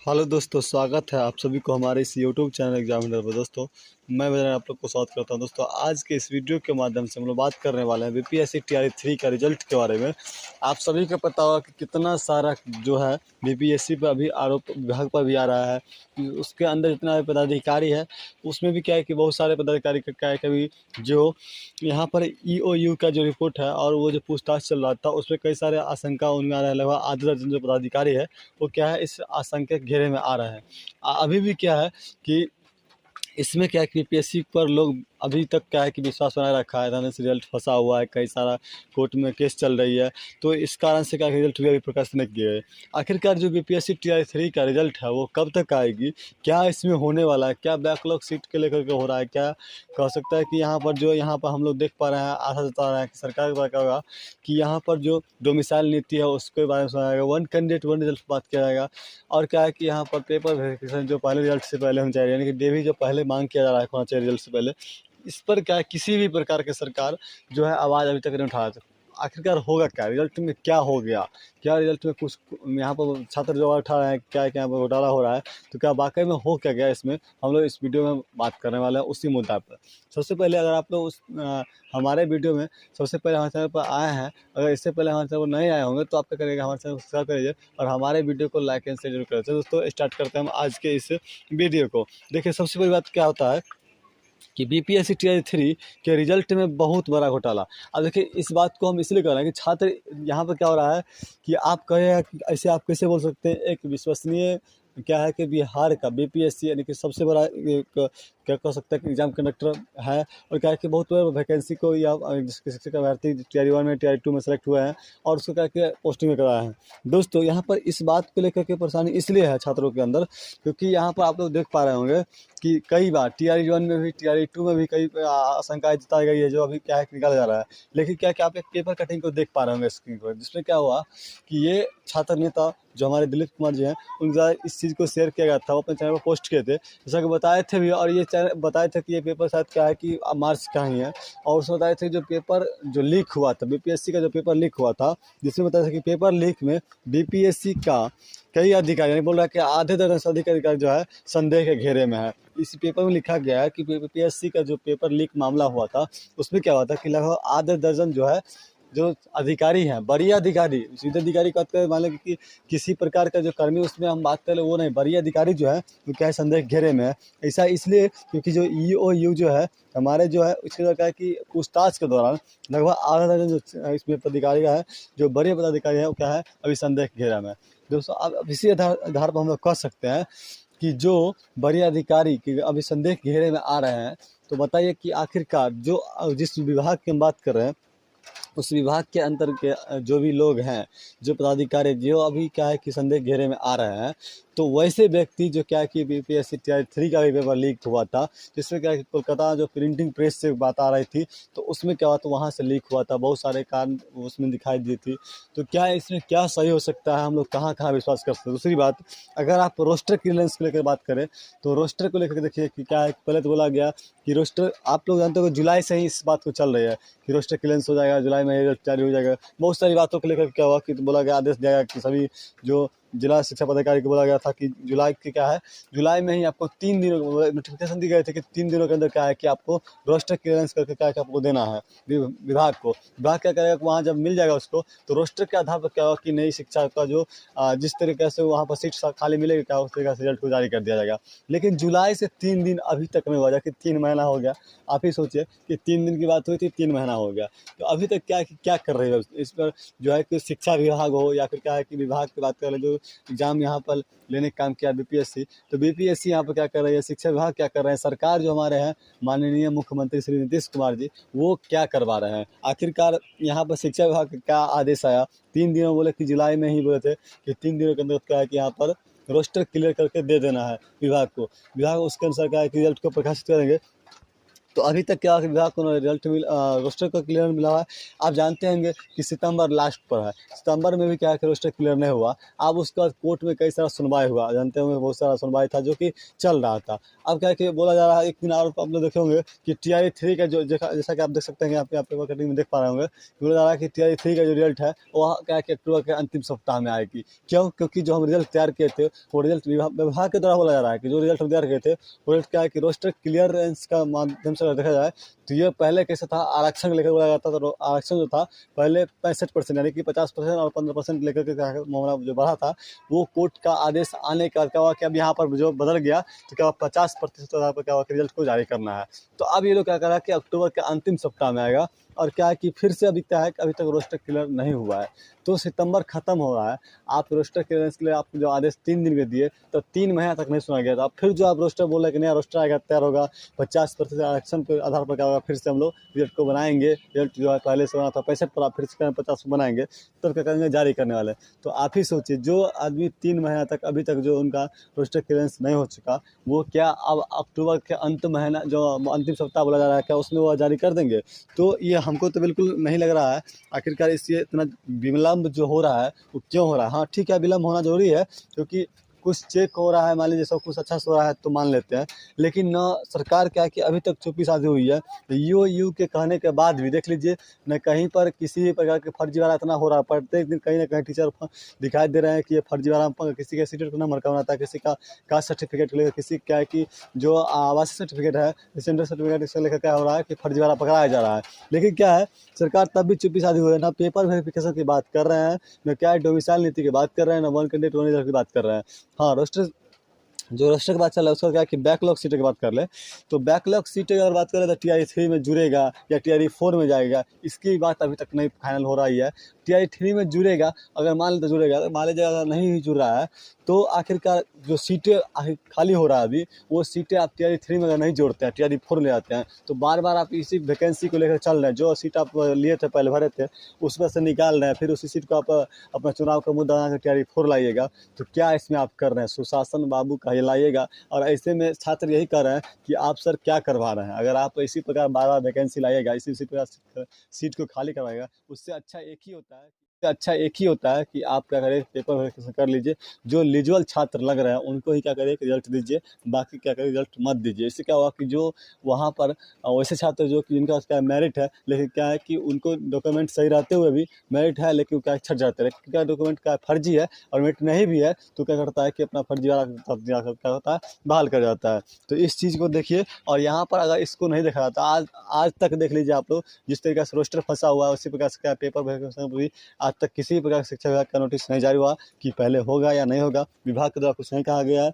Hello दोस्तों, स्वागत है आप सभी को हमारे इस यूट्यूब चैनल एग्जामिनर पर। दोस्तों मैं बजाय आप लोग को स्वागत करता हूं। दोस्तों आज के इस वीडियो के माध्यम से हम लोग बात करने वाले हैं बीपीएससी टीआरई 3 का रिजल्ट के बारे में। आप सभी को पता होगा कि कितना सारा जो है बीपीएससी पर अभी आरोप विभाग पर भी आ रहा है कि उसके अंदर जितना पदाधिकारी है उसमें भी क्या है कि बहुत सारे पदाधिकारी का क्या है कभी जो यहाँ पर ईओयू का जो रिपोर्ट है और वो जो पूछताछ चल रहा था उसमें कई सारे आशंका उनमें आ रहा है। लगभग आधे दर्जन जो पदाधिकारी है वो क्या है इस आशंका के घेरे में आ रहे हैं। अभी भी क्या है कि इसमें क्या है कि पीएससी पर लोग अभी तक क्या है कि विश्वास बनाए रखा है। थाने से रिजल्ट फंसा हुआ है, कई सारा कोर्ट में केस चल रही है, तो इस कारण से क्या रिजल्ट भी अभी प्रकाशित नहीं किए गए। आखिरकार जो बीपीएससी टीआरई 3 का रिजल्ट है वो कब तक आएगी, क्या इसमें होने वाला है, क्या बैकलॉग सीट के लेकर के हो रहा है, क्या कह सकता है कि यहाँ पर हम लोग देख पा रहे हैं, आशा जता रहे हैं कि सरकार के द्वारा क्या होगा कि यहाँ पर जो डोमिसाइल नीति है उसके बारे में सुना जाएगा, वन कैंडिडेट वन रिजल्ट बात किया जाएगा। और क्या है कि यहाँ पर पेपर वेरिफिकेशन जो पहले रिजल्ट से पहले होना चाहिए, यानी कि डेवी जो पहले मांग किया जा रहा है होना चाहिए रिजल्ट से पहले, इस पर क्या है किसी भी प्रकार की सरकार जो है आवाज़ अभी तक नहीं उठा रही। आखिरकार होगा क्या, रिजल्ट में क्या हो गया, क्या रिजल्ट में कुछ यहाँ पर छात्र जो उठा रहे हैं, क्या क्या घोटाला हो रहा है, तो क्या वाकई में हो क्या गया, इसमें हम लोग इस वीडियो में बात करने वाले हैं उसी मुद्दा पर। सबसे पहले अगर आप लोग हमारे वीडियो में सबसे पहले हमारे चैनल पर आए हैं, अगर इससे पहले हमारे चैनल पर नहीं आए होंगे तो आप क्या करिएगा, हमारे चैनल को सब्सक्राइब करिए और हमारे वीडियो को लाइक एंड शेयर जरूर करें। तो दोस्तों स्टार्ट करते हैं हम आज के इस वीडियो को। देखिए सबसे बड़ी बात क्या होता है कि बीपीएससी टीआरई 3 के रिजल्ट में बहुत बड़ा घोटाला। अब देखिए इस बात को हम इसलिए कर रहे हैं कि छात्र यहाँ पर क्या हो रहा है कि आप कहें कि ऐसे आप कैसे बोल सकते हैं, एक विश्वसनीय क्या है कि बिहार का बीपीएससी यानी कि सबसे बड़ा एक क्या कह सकते हैं कि एग्जाम कंडक्टर है, और क्या है कि बहुत बड़ा वैकेंसी को या जिसके शिक्षक अभ्यर्थी टीआरई 1 में टीआरई 2 में सेलेक्ट हुए हैं और उसको क्या कि पोस्टिंग में कराया है। दोस्तों यहाँ पर इस बात को लेकर के परेशानी इसलिए है छात्रों के अंदर, क्योंकि यहाँ पर आप लोग देख पा रहे होंगे कि कई बार टीआरई 1 में भी टीआरई 2 में भी कई आशंकाएं जताई गई है जो अभी क्या है निकाला जा रहा है। लेकिन क्या क्या आप एक पेपर कटिंग को देख पा रहे होंगे स्क्रीन पर, जिसमें क्या हुआ कि ये छात्र नेता जो हमारे दिलीप कुमार जी हैं उनके द्वारा इस चीज़ को शेयर किया गया था, वो अपने चैनल पर पोस्ट किए थे, जैसा कि बताए थे भी। और ये चैनल बताए थे कि ये पेपर शायद क्या है कि मार्च का ही है, और उसमें बताए थे जो पेपर जो लीक हुआ था बीपीएससी का, जो पेपर लीक हुआ था जिसमें बताया था कि पेपर लीक में बीपीएससी का कई अधिकारी यानी बोल रहा है कि आधे दर्जन से अधिक अधिकारी जो है संदेह के घेरे में है। इस पेपर में लिखा गया है कि बीपीएससी का जो पेपर लीक मामला हुआ था उसमें क्या हुआ था कि लगभग आधे दर्जन जो है जो अधिकारी हैं, बड़ी अधिकारी, सीधे अधिकारी की बात करें मान लें कि किसी प्रकार का जो कर्मी उसमें हम बात करें वो नहीं, बड़ी अधिकारी जो है वो क्या है संदेह के घेरे में है। ऐसा इसलिए क्योंकि जो ईओयू जो है हमारे जो है उसके द्वारा क्या है कि पूछताछ के दौरान लगभग आधा दर्जन जो इसमें पदाधिकारी है, जो बड़े पदाधिकारी है वो क्या है अभी संदेह के घेरा में है। दोस्तों अब इसी आधार पर हम लोग कह सकते हैं कि जो बड़े अधिकारी के अभी संदेह के घेरे में आ रहे हैं, तो बताइए कि आखिरकार जो जिस विभाग की हम बात कर रहे हैं उस विभाग के अंतर के जो भी लोग हैं, जो पदाधिकारी जो अभी क्या है कि संदेह घेरे में आ रहे हैं, तो वैसे व्यक्ति जो क्या है कि बीपीएससी टीआरई 3 का भी पेपर लीक हुआ था, जिसमें क्या है कि कोलकाता जो प्रिंटिंग प्रेस से बात आ रही थी, तो उसमें क्या हुआ था वहाँ से लीक हुआ था, बहुत सारे कारण उसमें दिखाई दी थी। तो क्या इसमें क्या सही हो सकता है, हम लोग कहाँ कहाँ विश्वास कर सकते हैं। दूसरी बात, अगर आप रोस्टर क्लियरेंस को लेकर बात करें तो रोस्टर को लेकर देखिए कि क्या है, पहले तो बोला गया कि रोस्टर आप लोग जानते हो कि जुलाई से ही इस बात को चल रही है कि रोस्टर क्लियरेंस हो जाएगा, जुलाई में रिजल्ट जारी हो जाएगा। बहुत सारी बातों को लेकर क्या हुआ कि बोला गया, आदेश दिया गया कि सभी जो जिला शिक्षा पदाधिकारी को बोला गया था कि जुलाई के क्या है, जुलाई में ही आपको 3 दिनों नोटिफिकेशन दी गए थे कि 3 दिनों के अंदर क्या है कि आपको रोस्टर क्लियरेंस करके क्या है कि आपको देना है विभाग को। विभाग क्या करेगा, वहाँ जब मिल जाएगा उसको तो रोस्टर के आधार पर क्या होगा कि नई शिक्षा का जो जिस तरीके से वहाँ पर सीट खाली मिलेगी क्या उस तरीके से रिजल्ट को जारी कर दिया जाएगा। लेकिन जुलाई से 3 दिन अभी तक नहीं हुआ, कि 3 महीना हो गया। आप ही सोचिए कि 3 दिन की बात हुई थी, 3 महीना हो गया, तो अभी तक क्या कर रही है इस पर जो है कि शिक्षा विभाग हो या फिर क्या है कि विभाग की बात करें जो एग्जाम यहाँ पर लेने का काम किया बीपीएससी, तो बीपीएससी यहाँ पर क्या कर रही है, शिक्षा विभाग क्या कर रहे हैं, सरकार जो हमारे हैं माननीय मुख्यमंत्री श्री नीतीश कुमार जी वो क्या करवा रहे हैं। आखिरकार यहाँ पर शिक्षा विभाग का क्या आदेश आया, 3 दिनों बोले कि जुलाई में ही बोले थे कि 3 दिनों के अंदर क्या है कि यहाँ पर रोस्टर क्लियर करके दे देना है विभाग को। विभाग उसके अनुसार क्या है कि रिजल्ट को प्रकाशित करेंगे। तो अभी तक क्या विभाग को रिजल्ट रोस्टर का क्लियर मिला है। आप जानते होंगे कि सितंबर लास्ट पर है, सितंबर में भी क्या है कि रोस्टर क्लियर नहीं हुआ। अब उसके बाद कोर्ट में कई सारा सुनवाई हुआ, जानते होंगे बहुत सारा सुनवाई था जो कि चल रहा था। अब क्या है कि बोला जा रहा है, एक दिन और आप लोग देखे होंगे कि TRE 3 का जो जैसा कि आप देख सकते हैं, यहाँ पे आप पेपर कटिंग में देख पा रहे होंगे, बोला जा रहा है कि TRE 3 का जो रिजल्ट है वह क्या है कि अक्टूबर के अंतिम सप्ताह में आएगी। क्यों? क्योंकि जो हम रिजल्ट तैयार किए थे वो रिजल्ट विभाग के द्वारा बोला जा रहा है कि जो रिजल्ट हम तैयार किए थे वो रिजल्ट क्या है कि रोस्टर क्लियरेंस का माध्यम से अगर देखा जाए तो ये पहले कैसे था, आरक्षण को लेकर बोला जाता था। तो आरक्षण जो था पहले 65% यानी कि 50% और 15% लेकर के मामला जो बढ़ा था, वो कोर्ट का आदेश आने का क्या हुआ कि अब यहाँ पर जो बदल गया तो क्या 50% आधार पर क्या हुआ कि रिजल्ट को जारी करना है। तो अब ये लोग क्या कर रहा है कि अक्टूबर के अंतिम सप्ताह में आएगा। और क्या है कि फिर से अभी क्या है कि अभी तक रोस्टर क्लियर नहीं हुआ है, तो सितंबर खत्म हो रहा है। आप रोस्टर क्लियरेंस के लिए आपको जो आदेश 3 दिन के दिए तो 3 महीना तक नहीं सुना गया था। अब फिर जो आप रोस्टर बोल रहे हैं कि नया रोस्टर आएगा, तैयार होगा, 50% आरक्षण के आधार पर क्या होगा, फिर से हम लोग रिजल्ट को बनाएंगे। रिजल्ट जो है पहले से बना था 65 पर, आप फिर से 50 बनाएंगे, तब क्या करेंगे, जारी करने वाले। तो आप ही सोचिए, जो आदमी 3 महीना तक अभी तक जो उनका रोस्टर क्लियरेंस नहीं हो चुका, वो क्या अब अक्टूबर के अंत महीना जो अंतिम सप्ताह बोला जा रहा है, क्या उसमें वो जारी कर देंगे? तो ये हमको तो बिल्कुल नहीं लग रहा है। आखिरकार इससे इतना विलम्ब जो हो रहा है वो क्यों हो रहा है? हाँ ठीक है, विलम्ब होना जरूरी है, क्योंकि कुछ चेक हो रहा है, मान लीजिए सब कुछ अच्छा से हो रहा है तो मान लेते हैं, लेकिन न सरकार क्या है कि अभी तक चुप्पी साधी हुई है। यू के कहने के बाद भी देख लीजिए, न कहीं पर किसी भी प्रकार के फर्जीवाड़ा इतना हो रहा है। प्रत्येक दिन कहीं ना कहीं टीचर दिखाई दे रहे हैं कि ये फर्जीवाड़ा, किसी के सीटेट को नंबर कम आता है, किसी का कास्ट सर्टिफिकेट लेकर, किसी क्या है कि जो आवासीय सर्टिफिकेट है, सेंट्रल सर्टिफिकेट, इसको लेकर क्या हो रहा है कि फर्जीवाड़ा पकड़ाया जा रहा है। लेकिन क्या है, सरकार तब भी चुप्पी साधी हुई है, ना पेपर वेरिफिकेशन की बात कर रहे हैं, न क्या है डोमिसाइल नीति की बात कर रहे हैं, न वन कैंडिडेट वन रिजल्ट की बात कर रहे हैं। हाँ, रोस्टर की बात चल रहा है, उसका क्या है कि बैकलॉग सीटें की बात कर ले, तो बैकलॉग सीटें अगर बात करें तो TRE 3 में जुड़ेगा या TRE 4 में जाएगा, इसकी बात अभी तक नहीं फाइनल हो रही है। TRE 3 में जुड़ेगा, अगर मान लेते जुड़ेगा, तो मान लीजिए अगर नहीं जुड़ रहा है तो आखिरकार जो सीटें खाली हो रहा है अभी, वो सीटें आप TRE 3 में अगर नहीं जोड़ते हैं, TRE 4 ले जाते हैं, तो बार बार आप इसी वैकेंसी को लेकर चल रहे हैं। जो सीट आप लिए थे, पहले भरे थे, उसमें से निकाल रहे हैं, फिर उसी सीट को आप अपना चुनाव का मुद्दा बनाकर TRE 4 लाइएगा। तो क्या इसमें आप कर रहे हैं? सुशासन बाबू का लाइएगा। और ऐसे में छात्र यही कर रहे हैं कि आप सर क्या करवा रहे हैं? अगर आप इसी प्रकार बार बार वैकेंसी लाइएगा, इसी प्रकार सीट को खाली करवाएगा, उससे अच्छा एक ही होता है कि आप क्या करें, पेपर वेरिफिकेशन कर लीजिए। जो एलिजिबल छात्र लग रहे हैं उनको ही क्या करें, रिजल्ट दीजिए, बाकी क्या करें, रिजल्ट मत दीजिए। इससे क्या हुआ कि जो वहाँ पर वैसे छात्र जो कि जिनका क्या मेरिट है, लेकिन क्या है कि उनको डॉक्यूमेंट सही रहते हुए भी मेरिट है, लेकिन क्या छट जाते हैं, क्या डॉक्यूमेंट का फर्जी है और मेरिट नहीं भी है, तो क्या करता है कि अपना फर्जी वाला क्या होता है, बहाल कर जाता है। तो इस चीज़ को देखिए। और यहाँ पर अगर इसको नहीं देखा जाता, आज तक देख लीजिए आप लोग, जिस तरीके से रोस्टर फंसा हुआ है, उसी प्रकार से क्या पेपर वेरिफिकेशन भी आज तक किसी प्रकार का शिक्षा विभाग का नोटिस नहीं जारी हुआ कि पहले होगा या नहीं होगा। विभाग के द्वारा कुछ नहीं कहा गया है,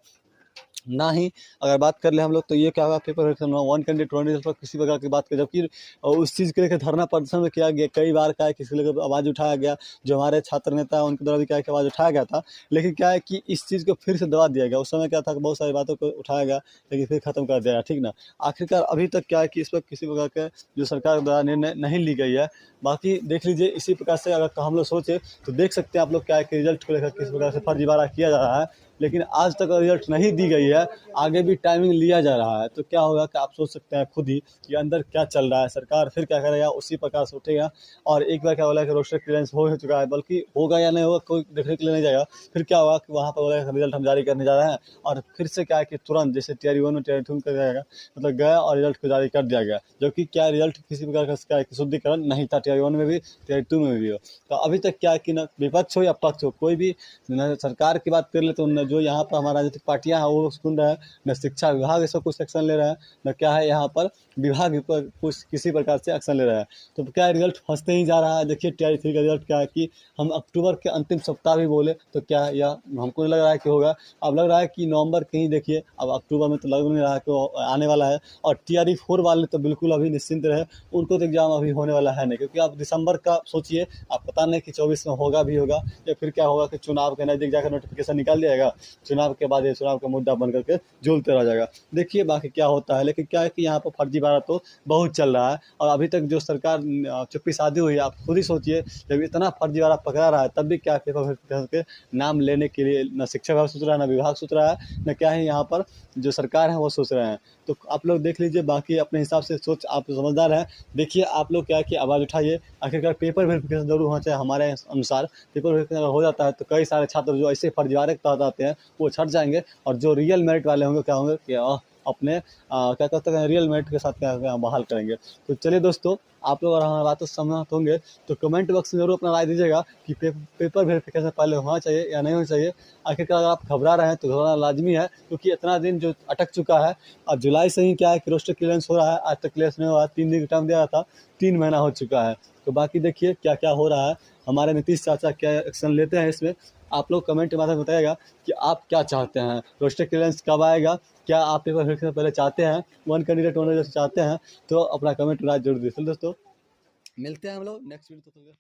ना ही अगर बात कर ले हम लोग तो ये क्या होगा, paper verification one candidate one result पर किसी प्रकार की बात करें, जबकि उस चीज़ के लेकर धरना प्रदर्शन में किया गया, कई बार क्या है किसी लेकर आवाज़ उठाया गया, जो हमारे छात्र नेता है उनके द्वारा भी क्या है कि आवाज़ उठाया गया था। लेकिन क्या है कि इस चीज़ को फिर से दबा दिया गया। उस समय क्या था कि बहुत सारी बातों को उठाया गया, लेकिन फिर खत्म कर दिया गया, ठीक ना। आखिरकार अभी तक क्या है कि इस पर किसी प्रकार का जो सरकार द्वारा निर्णय नहीं ली गई है। बाकी देख लीजिए, इसी प्रकार से अगर हम लोग सोचे तो देख सकते हैं आप लोग क्या है कि रिजल्ट को लेकर किस प्रकार से फर्जीवाड़ा किया जा रहा है, लेकिन आज तक रिजल्ट नहीं दी गई है, आगे भी टाइमिंग लिया जा रहा है। तो क्या होगा कि आप सोच सकते हैं खुद ही कि अंदर क्या चल रहा है, सरकार फिर क्या करेगा, उसी प्रकार से उठेगा। और एक बार क्या बोला कि रोस्टर क्लियरेंस हो चुका है, बल्कि होगा या नहीं होगा कोई देखने के लिए नहीं जाएगा। फिर क्या होगा कि वहाँ पर बोला रिजल्ट हम जारी करने जा रहे हैं, और फिर से क्या है कि तुरंत जैसे TRE 1 में TRE 2 में कर जाएगा, मतलब गया और रिजल्ट को जारी कर दिया गया, जो कि क्या रिजल्ट किसी प्रकार का क्या शुद्धिकरण नहीं था, TRE 1 में भी TRE 2 में भी हो। तो अभी तक क्या है कि न विपक्ष हो या पक्ष हो, कोई भी न सरकार की बात कर ले तो न जो यहाँ पर हमारा राजनीतिक पार्टियां हैं वो सुन रहे हैं, न शिक्षा विभाग इसका कुछ एक्शन ले रहा है, न क्या है यहाँ पर विभाग पर कुछ किसी प्रकार से एक्शन ले रहा है। तो क्या रिजल्ट फंसते ही जा रहा है। देखिए TRE 3 का रिजल्ट क्या है कि हम अक्टूबर के अंतिम सप्ताह भी बोले तो क्या यह हमको लग रहा है कि होगा, अब लग रहा है कि नवंबर कहीं देखिए, अब अक्टूबर में तो लग नहीं रहा है कि आने वाला है। और TRE 4 वाले तो बिल्कुल अभी निश्चिंत रहे, उनको तो एग्जाम अभी होने वाला है नहीं, क्योंकि आप दिसंबर का सोचिए, आप पता नहीं कि 24 में होगा भी होगा या फिर क्या होगा कि चुनाव के नज़दीक जाकर नोटिफिकेशन निकाल दिया जाएगा चुनाव के बाद ये चुनाव का मुद्दा बन करके झूलते रह जाएगा। देखिए बाकी क्या होता है, लेकिन क्या है कि यहाँ पर फर्जीवाड़ा तो बहुत चल रहा है और अभी तक जो सरकार चुप्पी साधी हुई है। आप खुद ही सोचिए, जब इतना फर्जीवाड़ा पकड़ा रहा है तब भी क्या पेपर वेरिफिकेशन के नाम लेने के लिए न शिक्षा विभाग सोच रहा है, न विभाग सोच रहा है, न क्या है यहाँ पर जो सरकार है वो सोच रहे हैं। तो आप लोग देख लीजिए, बाकी अपने हिसाब से सोच, आप समझदार हैं। देखिए आप लोग क्या है कि आवाज़ उठाइए, आखिरकार पेपर वेरिफिकेशन जरूर होना चाहिए। हमारे अनुसार पेपर वेरिफिकेशन अगर हो जाता है तो कई सारे छात्र जो ऐसे फर्जीवाड़े के तहत आते हैं वो छट जाएंगे, और जो रियल मेरिट वाले होंगे क्या होंगे कि अपने क्या कहते हैं रियल मेरिट के साथ क्या बहाल करेंगे। तो चलिए दोस्तों, आप लोग अगर हमारी बातों से सहमत होंगे तो कमेंट बॉक्स में जरूर अपना राय दीजिएगा कि पेपर वेरिफिकेशन पहले होना चाहिए या नहीं होना चाहिए। आखिरकार अगर आप घबरा रहे हैं तो घबराना लाजमी है, क्योंकि इतना दिन जो अटक चुका है। और जुलाई से ही क्या है कि रोस्टर क्लियरेंस हो रहा है, आज तक क्लियरेंस नहीं हुआ है। 3 दिन का टाइम दिया था, 3 महीना हो चुका है। तो बाकी देखिए क्या क्या हो रहा है, हमारे नीतीश चाचा क्या एक्शन लेते हैं इसमें। आप लोग कमेंट के माध्यम से बताइएगा कि आप क्या चाहते हैं, रोस्टर क्लियरेंस कब आएगा, क्या आप पेपर वेरिफिकेशन पहले चाहते हैं, वन कैंडिडेट वन चाहते हैं, तो अपना कमेंट राय जरूर दीजिए। दोस्तों मिलते हैं हम लोग नेक्स्ट वीडियो।